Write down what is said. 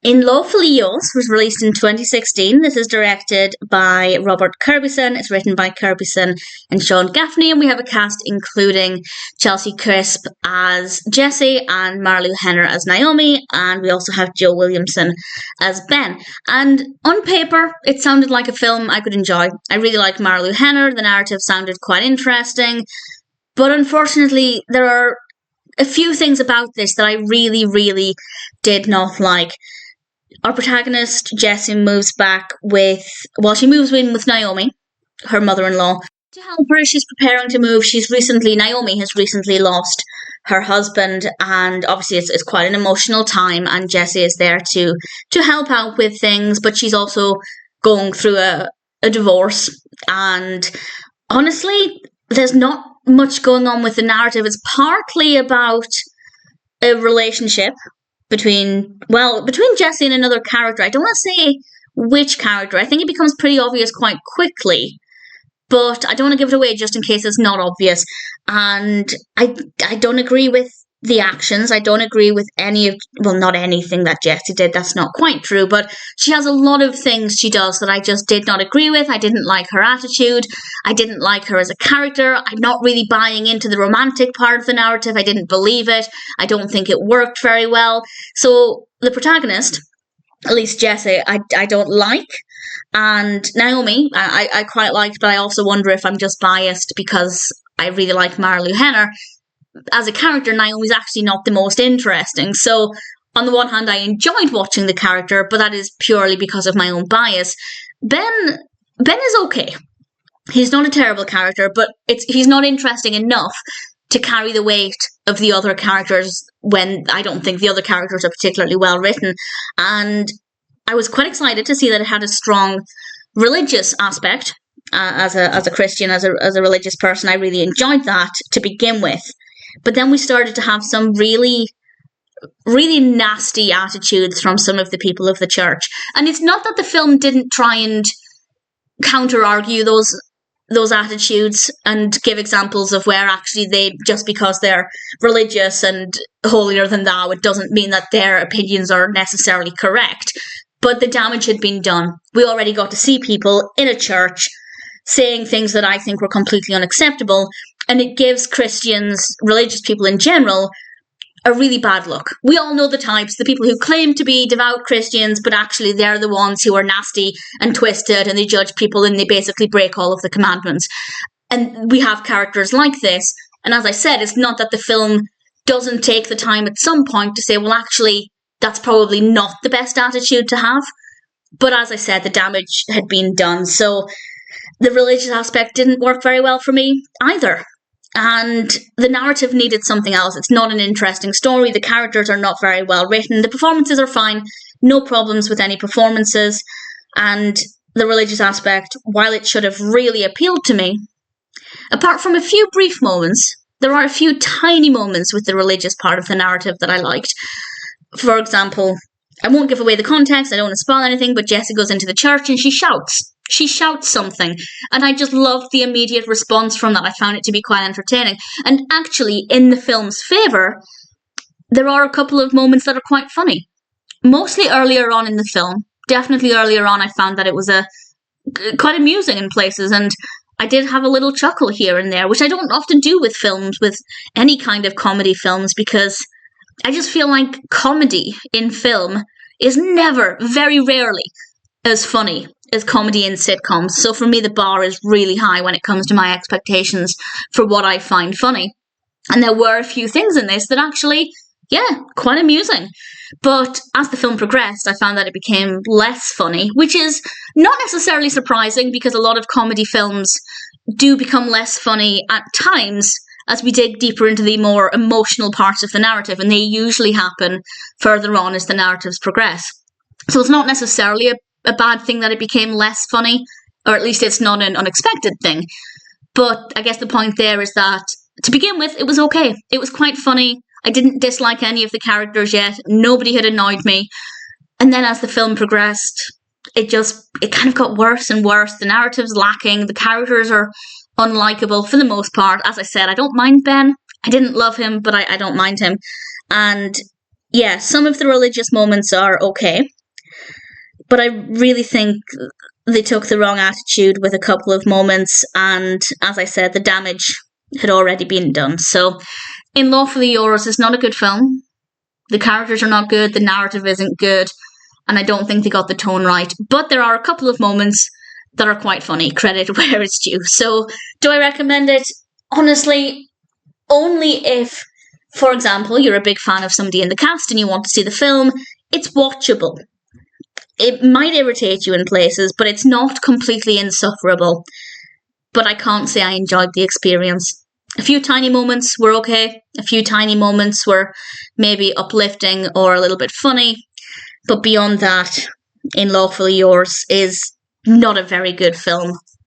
In-Lawfully Yours was released in 2016. This is directed by Robert Kirbyson. It's written by Kirbyson and Sean Gaffney, and we have a cast including Chelsey Crisp as Jessie and Marilu Henner as Naomi, and we also have Joe Williamson as Ben. And on paper, it sounded like a film I could enjoy. I really liked Marilu Henner. The narrative sounded quite interesting, but unfortunately, there are a few things about this that I really, really did not like. Our protagonist, Jessie, moves in with Naomi, her mother-in-law, to help her. She's preparing to move. Naomi has recently lost her husband, and obviously it's quite an emotional time, and Jessie is there to help out with things, but she's also going through a divorce, and honestly, there's not much going on with the narrative. It's partly about a relationship between Jessie and another character. I don't want to say which character. I think it becomes pretty obvious quite quickly, but I don't want to give it away just in case it's not obvious. And I don't agree with the actions. I don't agree with not anything that Jessie did. That's not quite true, but she has a lot of things she does that I just did not agree with. I didn't like her attitude. I didn't like her as a character. I'm not really buying into the romantic part of the narrative. I didn't believe it. I don't think it worked very well. So the protagonist, at least Jessie, I don't like. And Naomi, I quite liked, but I also wonder if I'm just biased because I really like Marilu Henner. As a character, Naomi's actually not the most interesting. So, on the one hand, I enjoyed watching the character, but that is purely because of my own bias. Ben is okay. He's not a terrible character, but he's not interesting enough to carry the weight of the other characters when I don't think the other characters are particularly well written. And I was quite excited to see that it had a strong religious aspect. As a Christian, as a religious person, I really enjoyed that to begin with. But then we started to have some really, really nasty attitudes from some of the people of the church. And it's not that the film didn't try and counter-argue those attitudes and give examples of where actually just because they're religious and holier than thou, it doesn't mean that their opinions are necessarily correct. But the damage had been done. We already got to see people in a church saying things that I think were completely unacceptable, and it gives Christians, religious people in general, a really bad look. We all know the types, the people who claim to be devout Christians, but actually they're the ones who are nasty and twisted, and they judge people and they basically break all of the commandments. And we have characters like this, and as I said, it's not that the film doesn't take the time at some point to say, well, actually, that's probably not the best attitude to have. But as I said, the damage had been done, so the religious aspect didn't work very well for me either. And the narrative needed something else. It's not an interesting story. The characters are not very well written. The performances are fine. No problems with any performances. And the religious aspect, while it should have really appealed to me, apart from a few brief moments, there are a few tiny moments with the religious part of the narrative that I liked. For example, I won't give away the context. I don't want to spoil anything, but Jessie goes into the church and she shouts. She shouts something, and I just loved the immediate response from that. I found it to be quite entertaining. And actually, in the film's favour, there are a couple of moments that are quite funny. Mostly earlier on in the film. Definitely earlier on, I found that it was quite amusing in places, and I did have a little chuckle here and there, which I don't often do with films, with any kind of comedy films, because I just feel like comedy in film is never, very rarely, as funny as comedy in sitcoms. So for me, the bar is really high when it comes to my expectations for what I find funny. And there were a few things in this that actually, quite amusing. But as the film progressed, I found that it became less funny, which is not necessarily surprising because a lot of comedy films do become less funny at times as we dig deeper into the more emotional parts of the narrative, and they usually happen further on as the narratives progress. So it's not necessarily a bad thing that it became less funny, or at least it's not an unexpected thing. But I guess the point there is that, to begin with, it was okay. It was quite funny. I didn't dislike any of the characters yet. Nobody had annoyed me. And then as the film progressed, it kind of got worse and worse. The narrative's lacking. The characters are unlikable for the most part. As I said, I don't mind Ben. I didn't love him, but I don't mind him. And yeah, some of the religious moments are okay, but I really think they took the wrong attitude with a couple of moments, and as I said, the damage had already been done. So, In-Lawfully Yours is not a good film. The characters are not good, the narrative isn't good, and I don't think they got the tone right. But there are a couple of moments that are quite funny, credit where it's due. So, do I recommend it? Honestly, only if, for example, you're a big fan of somebody in the cast and you want to see the film. It's watchable. It might irritate you in places, but it's not completely insufferable. But I can't say I enjoyed the experience. A few tiny moments were okay. A few tiny moments were maybe uplifting or a little bit funny. But beyond that, In-Lawfully Yours is not a very good film.